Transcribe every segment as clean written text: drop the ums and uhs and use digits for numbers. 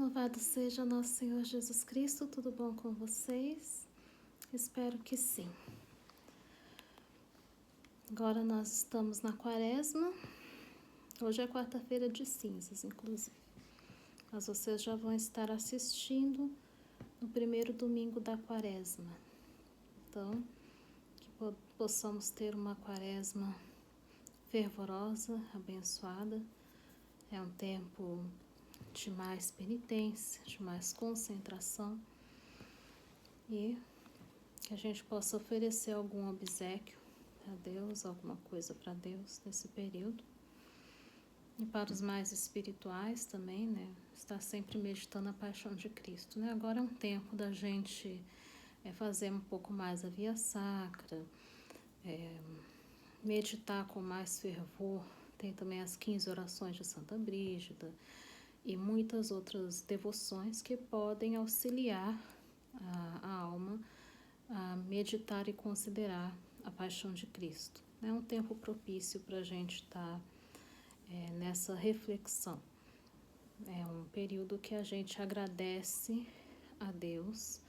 Louvado seja nosso Senhor Jesus Cristo, tudo bom com vocês? Espero que sim. Agora nós estamos na quaresma, hoje é quarta-feira de cinzas, inclusive. Mas vocês já vão estar assistindo no primeiro domingo da quaresma. Então, que possamos ter uma quaresma fervorosa, abençoada. É um tempo de mais penitência, de mais concentração e que a gente possa oferecer algum obséquio a Deus, alguma coisa para Deus nesse período. E para os mais espirituais também, né? Estar sempre meditando a paixão de Cristo, né? Agora é um tempo da gente fazer um pouco mais a via sacra, meditar com mais fervor. Tem também as 15 orações de Santa Brígida e muitas outras devoções que podem auxiliar a alma a meditar e considerar a paixão de Cristo. É um tempo propício para a gente estar nessa reflexão. É um período que a gente agradece a Deus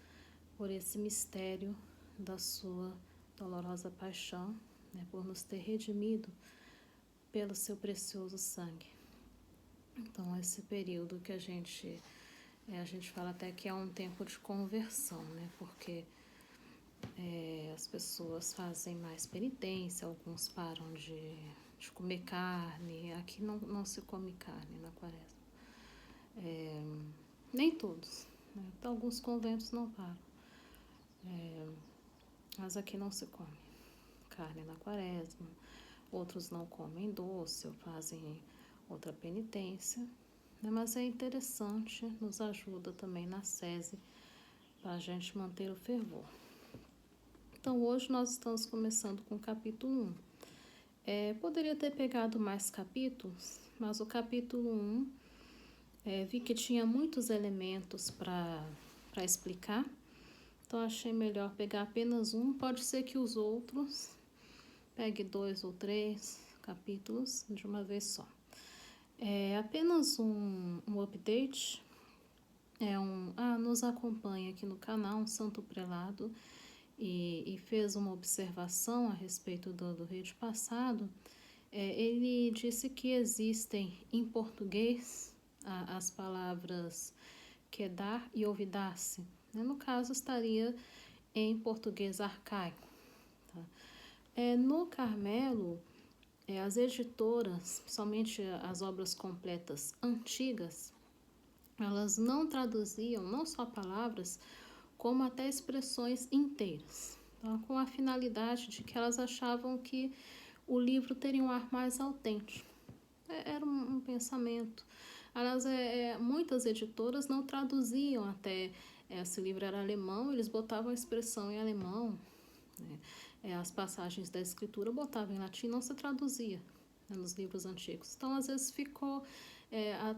por esse mistério da sua dolorosa paixão, né, por nos ter redimido pelo seu precioso sangue. Então, esse período que a gente fala até que é um tempo de conversão, né, porque as pessoas fazem mais penitência, alguns param de comer carne. Aqui não se come carne na quaresma. Nem todos, né? Então, alguns conventos não param. Mas aqui não se come carne na quaresma. Outros não comem doce ou fazem outra penitência. Né? Mas é interessante, nos ajuda também na sese para a gente manter o fervor. Então, hoje nós estamos começando com o capítulo 1. Poderia ter pegado mais capítulos, mas o capítulo 1, vi que tinha muitos elementos para explicar, então achei melhor pegar apenas um. Pode ser que os outros pegue 2 ou 3 capítulos de uma vez só. Apenas um update, nos acompanha aqui no canal um santo prelado, e fez uma observação a respeito do vídeo passado. Ele disse que existem em português as palavras quedar e olvidar-se. No caso, estaria em português arcaico. Tá? No Carmelo, as editoras, somente as obras completas antigas, elas não traduziam não só palavras, como até expressões inteiras, tá? Com a finalidade de que elas achavam que o livro teria um ar mais autêntico. Era um pensamento. Aliás, muitas editoras não traduziam até, esse livro era alemão, eles botavam a expressão em alemão, né? As passagens da escritura botavam em latim, não se traduzia, né, nos livros antigos. Então, às vezes ficou,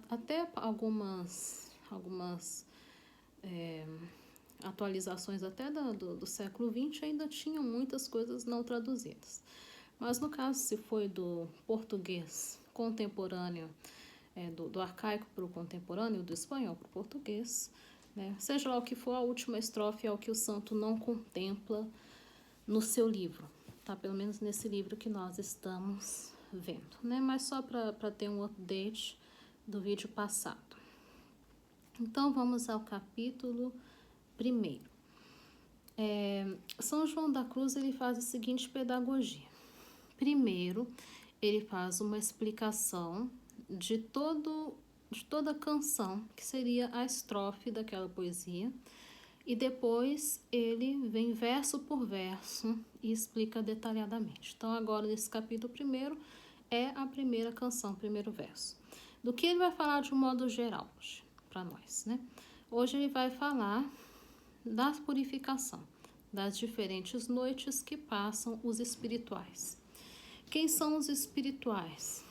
até algumas atualizações até do século XX ainda tinham muitas coisas não traduzidas. Mas no caso, se foi do português contemporâneo, do arcaico para o contemporâneo, do espanhol para o português, né, seja lá o que for, a última estrofe é o que o santo não contempla no seu livro, tá? Pelo menos nesse livro que nós estamos vendo, né? Mas só para ter um update do vídeo passado. Então, vamos ao capítulo 1. São João da Cruz, ele faz a seguinte pedagogia. Primeiro, ele faz uma explicação de toda a canção, que seria a estrofe daquela poesia, e depois ele vem verso por verso e explica detalhadamente. Então, agora, nesse capítulo 1, é a primeira canção, o primeiro verso. Do que ele vai falar de um modo geral hoje, para nós, né? Hoje ele vai falar da purificação, das diferentes noites que passam os espirituais. Quem são os espirituais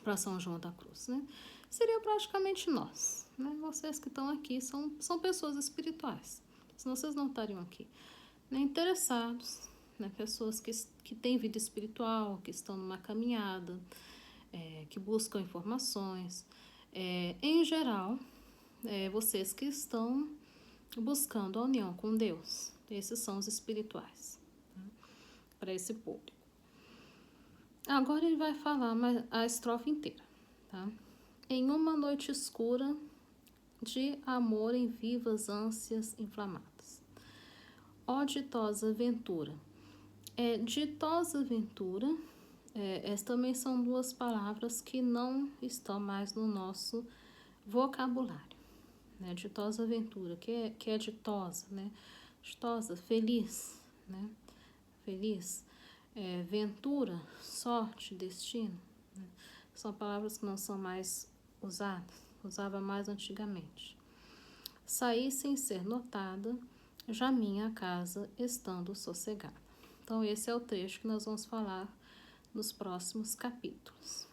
para São João da Cruz, né? Seria praticamente nós, né? Vocês que estão aqui são pessoas espirituais, senão vocês não estariam aqui, né? Interessados, né? Pessoas que têm vida espiritual, que estão numa caminhada, que buscam informações. Em geral, vocês que estão buscando a união com Deus. Esses são os espirituais, tá? Para esse público. Agora ele vai falar a estrofe inteira, tá? Em uma noite escura de amor em vivas ânsias inflamadas. Ó ditosa ventura. Ditosa ventura, essas também são duas palavras que não estão mais no nosso vocabulário. Né? Ditosa ventura, que é ditosa, né? Ditosa, feliz, né? Feliz. Ventura, sorte, destino. Né? São palavras que não são mais usadas, usava mais antigamente. Saí sem ser notada, já minha casa estando sossegada. Então, esse é o trecho que nós vamos falar nos próximos capítulos.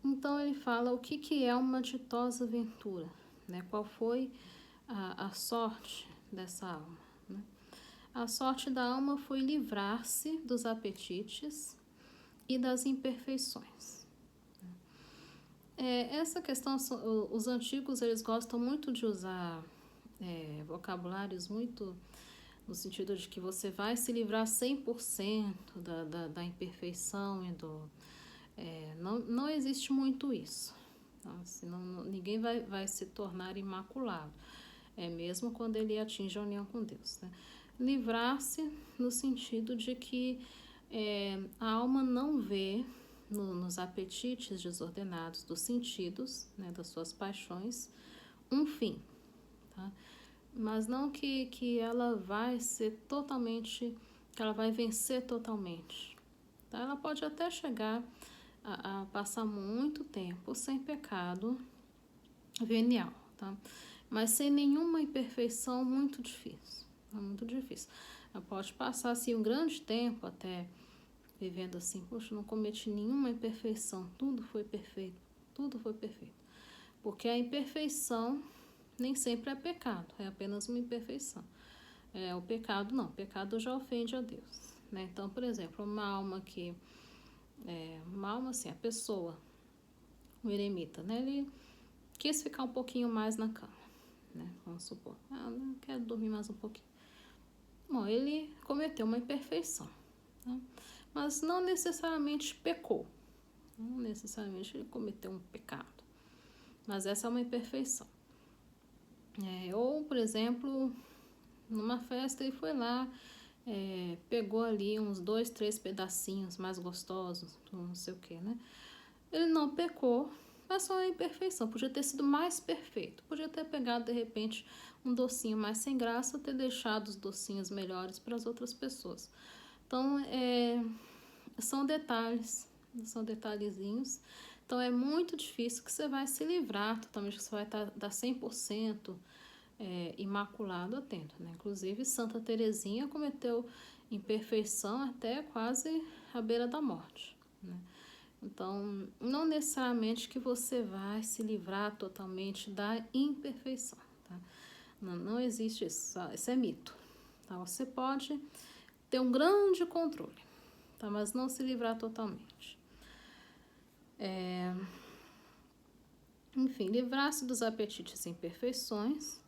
Então, ele fala o que é uma ditosa ventura, né? Qual foi a sorte dessa alma, né? A sorte da alma foi livrar-se dos apetites e das imperfeições. Essa questão, os antigos, eles gostam muito de usar vocabulários muito no sentido de que você vai se livrar 100% da imperfeição e não existe muito isso. Tá? Senão, ninguém vai se tornar imaculado. Mesmo quando ele atinge a união com Deus. Né? Livrar-se no sentido de que a alma não vê nos apetites desordenados dos sentidos, né, das suas paixões, um fim. Tá? Mas não que ela vai ser totalmente, que ela vai vencer totalmente. Tá? Ela pode até chegar a passar muito tempo sem pecado venial, tá? Mas sem nenhuma imperfeição, muito difícil. É muito difícil. Ela pode passar assim, um grande tempo até vivendo assim, poxa, não cometi nenhuma imperfeição, tudo foi perfeito, tudo foi perfeito. Porque a imperfeição nem sempre é pecado, é apenas uma imperfeição. O pecado não, o pecado já ofende a Deus. Né? Então, por exemplo, uma alma assim, a pessoa, o eremita, né? Ele quis ficar um pouquinho mais na cama, né? Vamos supor, eu quero dormir mais um pouquinho. Bom, ele cometeu uma imperfeição, tá? Mas não necessariamente pecou, não necessariamente ele cometeu um pecado, mas essa é uma imperfeição. Ou, por exemplo, numa festa ele foi lá, pegou ali uns 2, 3 pedacinhos mais gostosos, não sei o que, né? Ele não pecou, mas só é imperfeição. Podia ter sido mais perfeito. Podia ter pegado, de repente, um docinho mais sem graça, ter deixado os docinhos melhores para as outras pessoas. Então, são detalhes, são detalhezinhos. Então, é muito difícil que você vai se livrar totalmente, que você vai dar 100% imaculado atento, né? Inclusive, Santa Teresinha cometeu imperfeição até quase à beira da morte, né? Então, não necessariamente que você vai se livrar totalmente da imperfeição, tá? Não existe isso, isso é mito. Tá? Você pode ter um grande controle, tá? Mas não se livrar totalmente. Enfim, livrar-se dos apetites e imperfeições,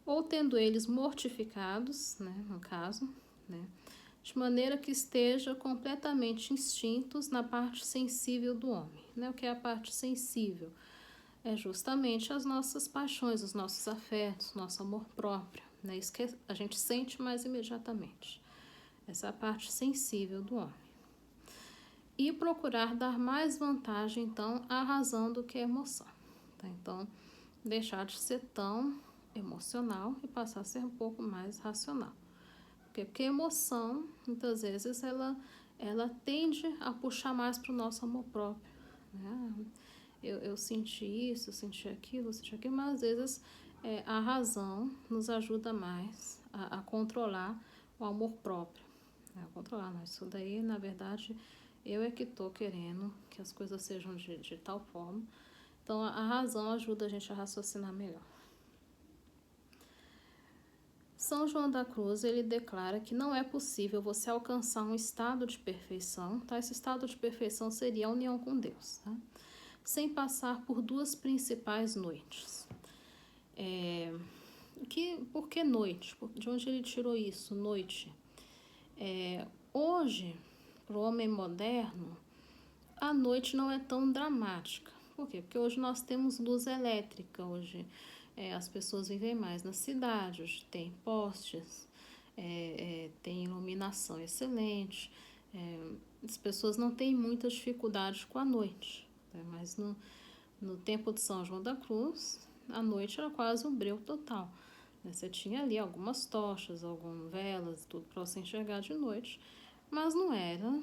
ou tendo eles mortificados, né, no caso, né, de maneira que esteja completamente extintos na parte sensível do homem. Né? O que é a parte sensível? É justamente as nossas paixões, os nossos afetos, nosso amor próprio. Né? Isso que a gente sente mais imediatamente. Essa é a parte sensível do homem. E procurar dar mais vantagem, então, à razão do que à emoção. Tá? Então, deixar de ser tão emocional e passar a ser um pouco mais racional. Porque a emoção, muitas vezes, ela tende a puxar mais para o nosso amor próprio. Né? Eu senti isso, eu senti aquilo, mas às vezes a razão nos ajuda mais a controlar o amor próprio. Né? Controlar, não, isso daí, na verdade, eu é que estou querendo que as coisas sejam de tal forma. Então, a razão ajuda a gente a raciocinar melhor. São João da Cruz, ele declara que não é possível você alcançar um estado de perfeição, tá? Esse estado de perfeição seria a união com Deus, tá? sem passar por duas principais noites. Por que noite? De onde ele tirou isso, noite? Hoje, para o homem moderno, a noite não é tão dramática. Por quê? Porque hoje nós temos luz elétrica, hoje as pessoas vivem mais na cidade, hoje tem postes, tem iluminação excelente, as pessoas não têm muitas dificuldades com a noite, né? Mas no tempo de São João da Cruz, a noite era quase um breu total, né? Você tinha ali algumas tochas, algumas velas, tudo para você enxergar de noite, mas não era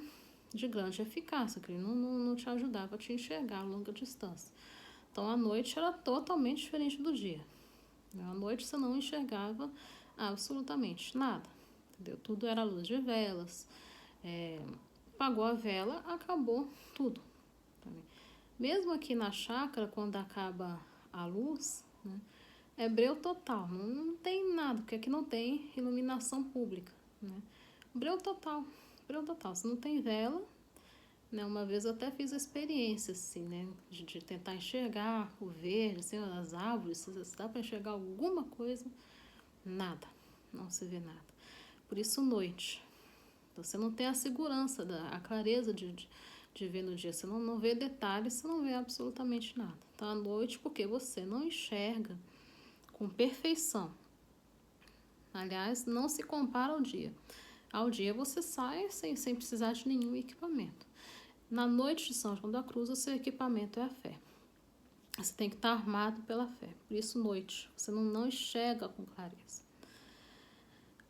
de grande eficácia, que ele não te ajudava a te enxergar a longa distância. Então, a noite era totalmente diferente do dia. À noite você não enxergava absolutamente nada, entendeu? Tudo era luz de velas, apagou a vela, acabou tudo. Mesmo aqui na chácara, quando acaba a luz, né, é breu total, não tem nada, porque aqui não tem iluminação pública, né? Breu total, você não tem vela, né? Uma vez eu até fiz a experiência, assim, né, de tentar enxergar o verde, assim, as árvores, se dá para enxergar alguma coisa, nada, não se vê nada. Por isso, noite. Você não tem a segurança, a clareza de ver no dia. Você não vê detalhes, você não vê absolutamente nada. Então, à noite, porque você não enxerga com perfeição. Aliás, não se compara ao dia. Ao dia você sai sem precisar de nenhum equipamento. Na noite de São João da Cruz, o seu equipamento é a fé. Você tem que estar armado pela fé. Por isso, noite. Você não enxerga com clareza.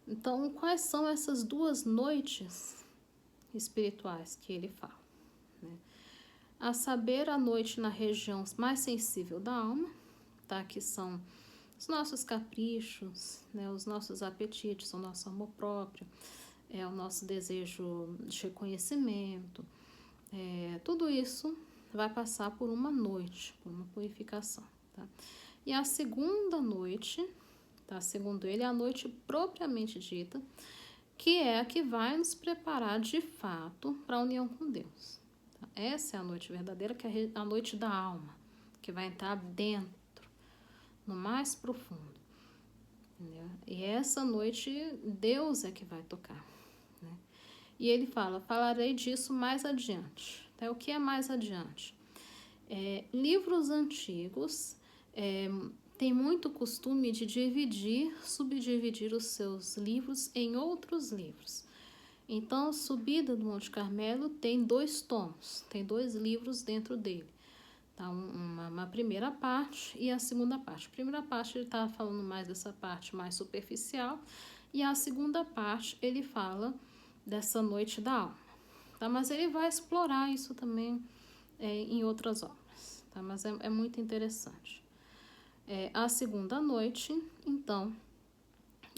Então, quais são essas duas noites espirituais que ele fala? A saber, a noite na região mais sensível da alma, tá? Que são os nossos caprichos, né? Os nossos apetites, o nosso amor próprio, o nosso desejo de reconhecimento. Tudo isso vai passar por uma noite, por uma purificação. Tá? E a segunda noite, tá? Segundo ele, é a noite propriamente dita, que é a que vai nos preparar de fato para a união com Deus. Tá? Essa é a noite verdadeira, que é a noite da alma, que vai entrar dentro, no mais profundo. Entendeu? E essa noite Deus é que vai tocar. Né? E ele falarei disso mais adiante. Tá? O que é mais adiante? Livros antigos têm muito costume de subdividir os seus livros em outros livros. Então, Subida do Monte Carmelo tem 2 tomos, tem 2 livros dentro dele. Tá? Uma primeira parte e a segunda parte. A primeira parte ele está falando mais dessa parte mais superficial, e a segunda parte ele fala dessa noite da alma. Tá? Mas ele vai explorar isso também em outras obras. Tá? Mas é muito interessante. A segunda noite, então,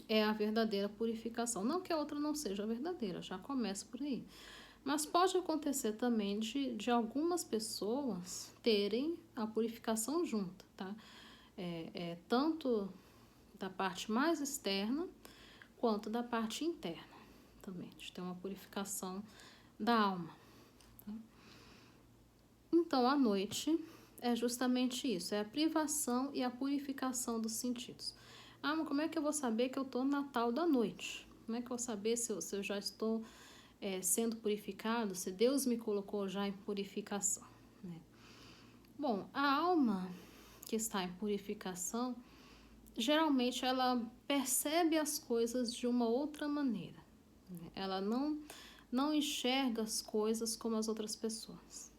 é a verdadeira purificação. Não que a outra não seja verdadeira, já começa por aí. Mas pode acontecer também de algumas pessoas terem a purificação junta, tá? Tanto da parte mais externa quanto da parte interna também, de ter uma purificação da alma. Tá? Então, a noite é justamente isso, é a privação e a purificação dos sentidos. Mas como é que eu vou saber que eu estou na tal da noite? Como é que eu vou saber se eu já estou sendo purificado, se Deus me colocou já em purificação? Né? Bom, a alma que está em purificação, geralmente ela percebe as coisas de uma outra maneira. Né? Ela não enxerga as coisas como as outras pessoas.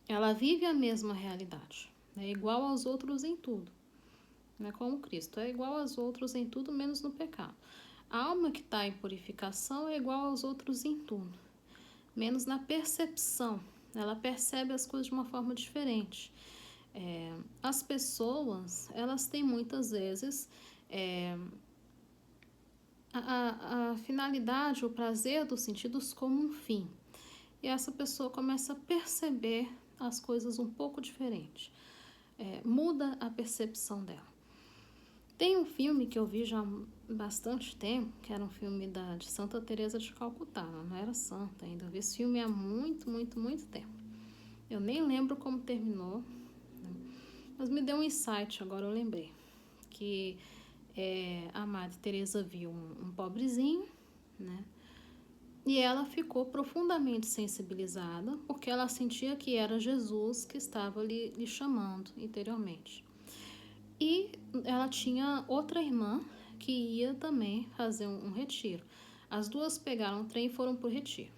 Ela vive a mesma realidade, é igual aos outros em tudo. Né? Como Cristo é igual aos outros em tudo, menos no pecado. A alma que está em purificação é igual aos outros em tudo, menos na percepção. Ela percebe as coisas de uma forma diferente. As pessoas, elas têm muitas vezes a finalidade, o prazer dos sentidos como um fim. E essa pessoa começa a perceber as coisas um pouco diferente. Muda a percepção dela. Tem um filme que eu vi já há bastante tempo, que era um filme de Santa Teresa de Calcutá. Ela não era santa ainda. Eu vi esse filme há muito, muito, muito tempo. Eu nem lembro como terminou, né? Mas me deu um insight, agora eu lembrei. Que a Madre Teresa viu um pobrezinho, né? E ela ficou profundamente sensibilizada, porque ela sentia que era Jesus que estava lhe chamando interiormente. E ela tinha outra irmã que ia também fazer um retiro. As duas pegaram o trem e foram para o retiro.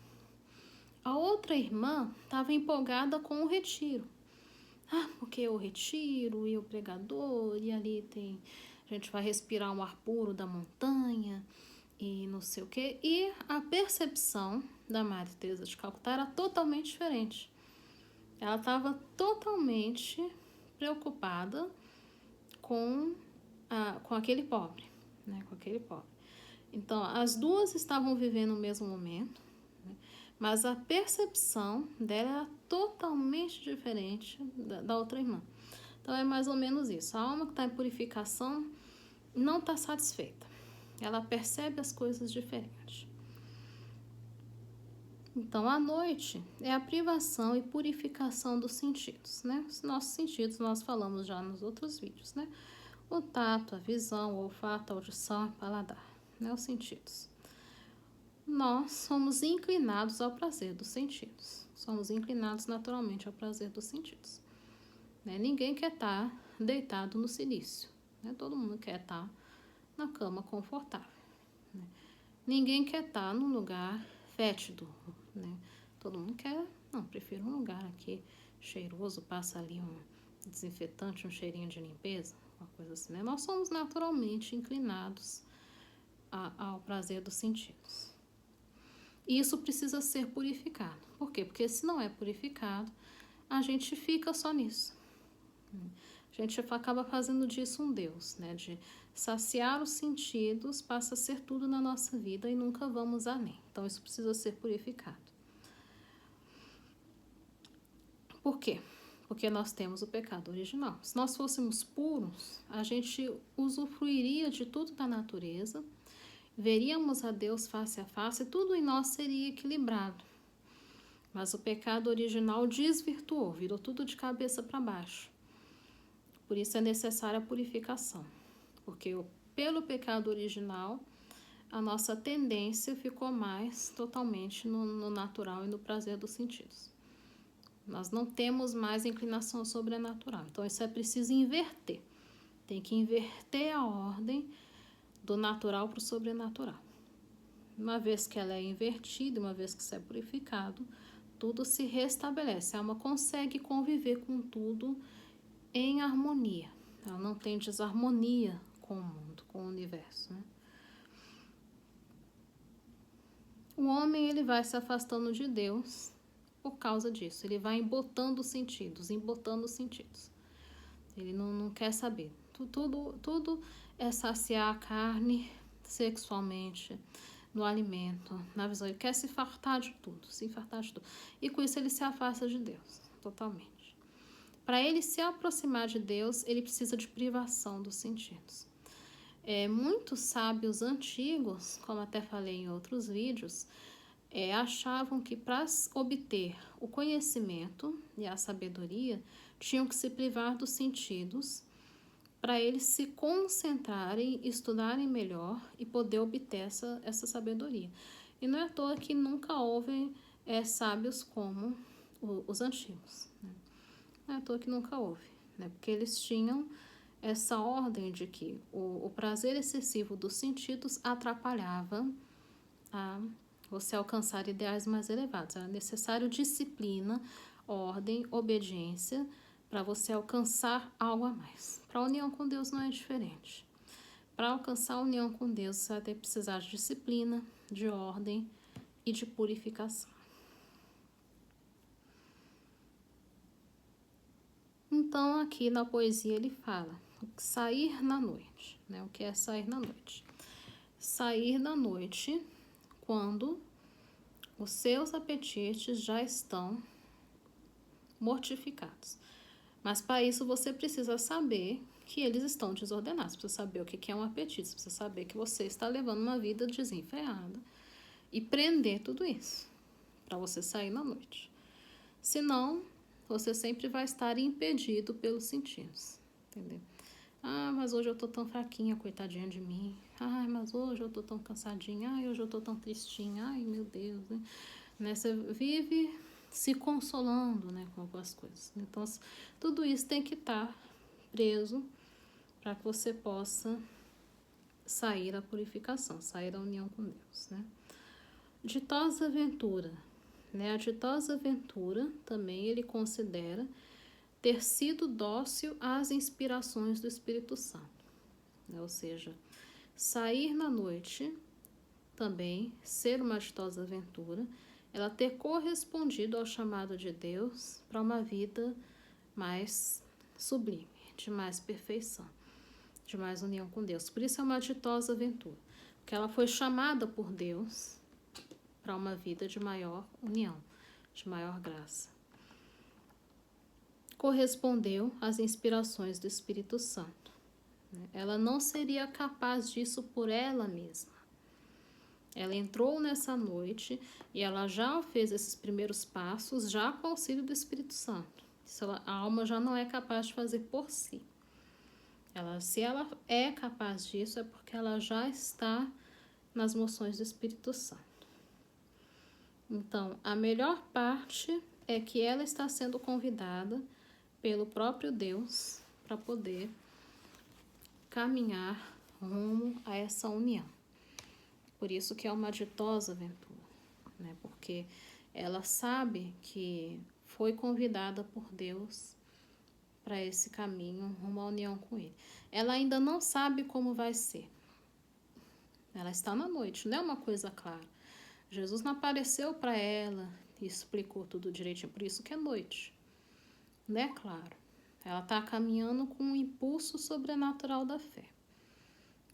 A outra irmã estava empolgada com o retiro. Porque o retiro e o pregador, e ali a gente vai respirar um ar puro da montanha e não sei o quê. E a percepção da Madre Teresa de Calcutá era totalmente diferente. Ela estava totalmente preocupada com aquele pobre, né? Com aquele pobre. Então, as duas estavam vivendo o mesmo momento, né? Mas a percepção dela era totalmente diferente da outra irmã. Então, é mais ou menos isso. A alma que está em purificação não está satisfeita. Ela percebe as coisas diferentes. Então, a noite é a privação e purificação dos sentidos, né? Os nossos sentidos nós falamos já nos outros vídeos, né? O tato, a visão, o olfato, a audição, o paladar, né? Os sentidos. Nós somos inclinados ao prazer dos sentidos. Somos inclinados naturalmente ao prazer dos sentidos. Né? Ninguém quer estar deitado no silício. Né? Todo mundo quer estar na cama confortável. Né? Ninguém quer estar num lugar fétido. Né? Todo mundo quer, prefiro um lugar aqui cheiroso, passa ali um desinfetante, um cheirinho de limpeza, uma coisa assim. Né? Nós somos naturalmente inclinados ao prazer dos sentidos. E isso precisa ser purificado. Por quê? Porque se não é purificado, a gente fica só nisso. A gente acaba fazendo disso um Deus, né? De saciar os sentidos, passa a ser tudo na nossa vida e nunca vamos além. Então, isso precisa ser purificado. Por quê? Porque nós temos o pecado original. Se nós fôssemos puros, a gente usufruiria de tudo da natureza, veríamos a Deus face a face, tudo em nós seria equilibrado. Mas o pecado original desvirtuou, virou tudo de cabeça para baixo. Por isso é necessária a purificação. Porque pelo pecado original, a nossa tendência ficou mais totalmente no natural e no prazer dos sentidos. Nós não temos mais inclinação sobrenatural. Então, isso é preciso inverter. Tem que inverter a ordem do natural para o sobrenatural. Uma vez que ela é invertida, uma vez que isso é purificado, tudo se restabelece. A alma consegue conviver com tudo em harmonia. Ela não tem desarmonia com o mundo, com o universo, né? O homem, ele vai se afastando de Deus por causa disso. Ele vai embotando os sentidos. Ele não quer saber. Tudo é saciar a carne sexualmente, no alimento, na visão. Ele quer se fartar de tudo. E com isso ele se afasta de Deus, totalmente. Para ele se aproximar de Deus, ele precisa de privação dos sentidos. Muitos sábios antigos, como até falei em outros vídeos, achavam que para obter o conhecimento e a sabedoria, tinham que se privar dos sentidos para eles se concentrarem, estudarem melhor e poder obter essa sabedoria. E não é à toa que nunca houve sábios como os antigos, né? Não é à toa que nunca houve, né? Porque eles tinham essa ordem de que o prazer excessivo dos sentidos atrapalhava a você alcançar ideais mais elevados. Era necessário disciplina, ordem, obediência para você alcançar algo a mais. Para a união com Deus não é diferente. Para alcançar a união com Deus, você vai ter que precisar de disciplina, de ordem e de purificação. Então, aqui na poesia ele fala sair na noite, né? O que é sair na noite? Sair na noite quando os seus apetites já estão mortificados. Mas para isso você precisa saber que eles estão desordenados. Você precisa saber o que é um apetite. Você precisa saber que você está levando uma vida desenfreada e prender tudo isso para você sair na noite. Senão, você sempre vai estar impedido pelos sentidos, entendeu? Ah, mas hoje eu tô tão fraquinha, coitadinha de mim. Ai, mas hoje eu tô tão cansadinha. Ai, hoje eu tô tão tristinha. Ai, meu Deus, né? Você vive se consolando, né, com algumas coisas. Então, tudo isso tem que estar preso para que você possa sair da purificação, sair da união com Deus, né? Ditosa aventura, né? A ditosa aventura também ele considera ter sido dócil às inspirações do Espírito Santo, né? Ou seja, sair na noite também, ser uma ditosa aventura, ela ter correspondido ao chamado de Deus para uma vida mais sublime, de mais perfeição, de mais união com Deus. Por isso é uma ditosa aventura, porque ela foi chamada por Deus para uma vida de maior união, de maior graça. Correspondeu às inspirações do Espírito Santo. Ela não seria capaz disso por ela mesma. Ela entrou nessa noite e ela já fez esses primeiros passos já com o auxílio do Espírito Santo. A alma já não é capaz de fazer por si. Se ela é capaz disso, é porque ela já está nas moções do Espírito Santo. Então, a melhor parte é que ela está sendo convidada pelo próprio Deus para poder caminhar rumo a essa união. Por isso que é uma ditosa aventura, né? Porque ela sabe que foi convidada por Deus para esse caminho rumo à união com Ele. Ela ainda não sabe como vai ser. Ela está na noite, não é uma coisa clara. Jesus não apareceu para ela e explicou tudo direitinho, por isso que é noite. Não é claro. Ela está caminhando com um impulso sobrenatural da fé.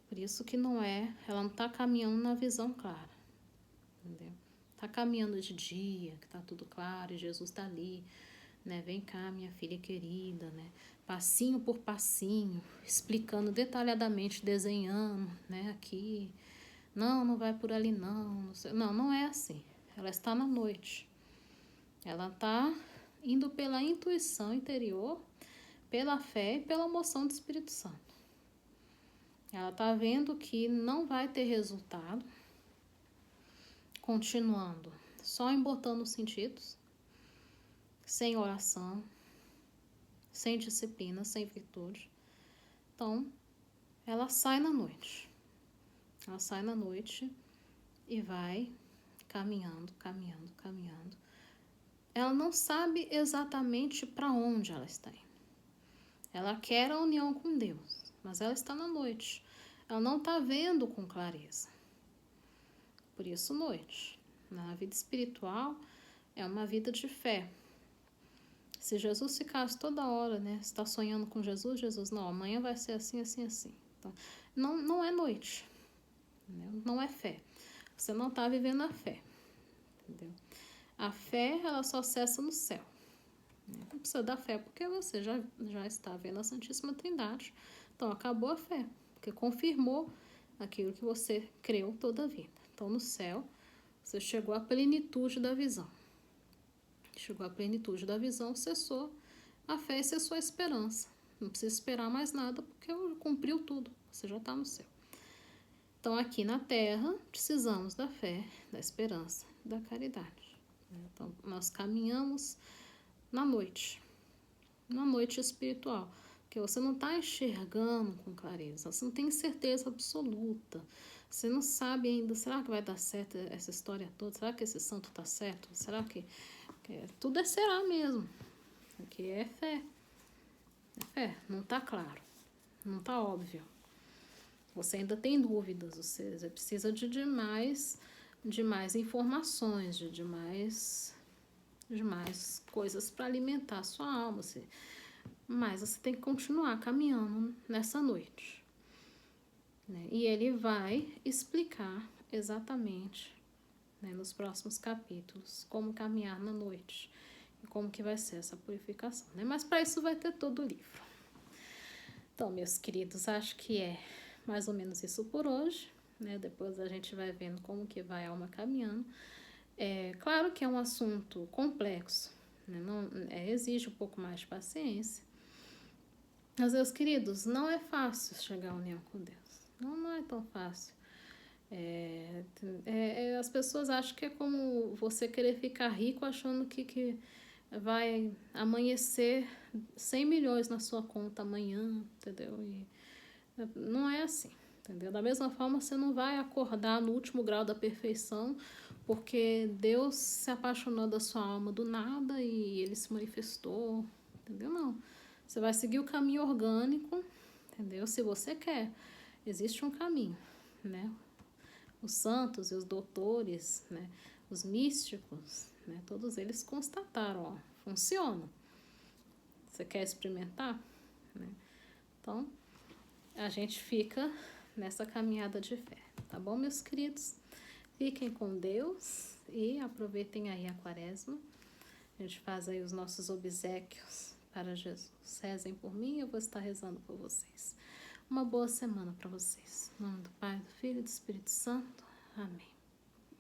Por isso que ela não está caminhando na visão clara, entendeu? Está caminhando de dia, que está tudo claro, e Jesus está ali, né? Vem cá, minha filha querida, né? Passinho por passinho, explicando detalhadamente, desenhando, né? Aqui, não vai por ali não. Não é assim. Ela está na noite. Ela está indo pela intuição interior, pela fé e pela moção do Espírito Santo. Ela está vendo que não vai ter resultado continuando só embotando os sentidos, sem oração, sem disciplina, sem virtude. Então, ela sai na noite. Ela sai na noite e vai caminhando. Ela não sabe exatamente para onde ela está indo. Ela quer a união com Deus, mas ela está na noite. Ela não está vendo com clareza. Por isso, noite. Na vida espiritual, é uma vida de fé. Se Jesus ficasse toda hora, né? Está sonhando com Jesus, não, amanhã vai ser assim. Então, não é noite. Não é fé. Você não está vivendo a fé. Entendeu? A fé, ela só cessa no céu. Não precisa da fé, porque você já está vendo a Santíssima Trindade. Então, acabou a fé, porque confirmou aquilo que você creu toda a vida. Então, no céu, você chegou à plenitude da visão. Chegou à plenitude da visão, cessou a fé e cessou a esperança. Não precisa esperar mais nada, porque cumpriu tudo. Você já está no céu. Então, aqui na Terra, precisamos da fé, da esperança, da caridade. Então, nós caminhamos na noite espiritual, porque você não está enxergando com clareza, você não tem certeza absoluta, você não sabe ainda, será que vai dar certo essa história toda? Será que esse santo está certo? Será que tudo será mesmo? Porque é fé, não está claro, não está óbvio. Você ainda tem dúvidas, você precisa de mais informações, de mais coisas para alimentar a sua alma. Mas você tem que continuar caminhando nessa noite. Né? E ele vai explicar exatamente, né, nos próximos capítulos como caminhar na noite e como que vai ser essa purificação. Né? Mas para isso vai ter todo o livro. Então, meus queridos, acho que é mais ou menos isso por hoje. Né? Depois a gente vai vendo como que vai a alma caminhando. Claro que é um assunto complexo, né? Não, exige um pouco mais de paciência. Mas, meus queridos, não é fácil chegar à união com Deus. Não é tão fácil. As pessoas acham que é como você querer ficar rico achando que vai amanhecer 100 milhões na sua conta amanhã, entendeu? E não é assim, entendeu? Da mesma forma, você não vai acordar no último grau da perfeição porque Deus se apaixonou da sua alma do nada e ele se manifestou, entendeu? Não. Você vai seguir o caminho orgânico, entendeu? Se você quer. Existe um caminho, né? Os santos e os doutores, né? Os místicos, né? Todos eles constataram, ó, funciona. Você quer experimentar? Né? Então, a gente fica nessa caminhada de fé, tá bom, meus queridos? Fiquem com Deus e aproveitem aí a quaresma. A gente faz aí os nossos obséquios para Jesus. Rezem por mim, eu vou estar rezando por vocês. Uma boa semana para vocês. Em nome do Pai, do Filho e do Espírito Santo. Amém.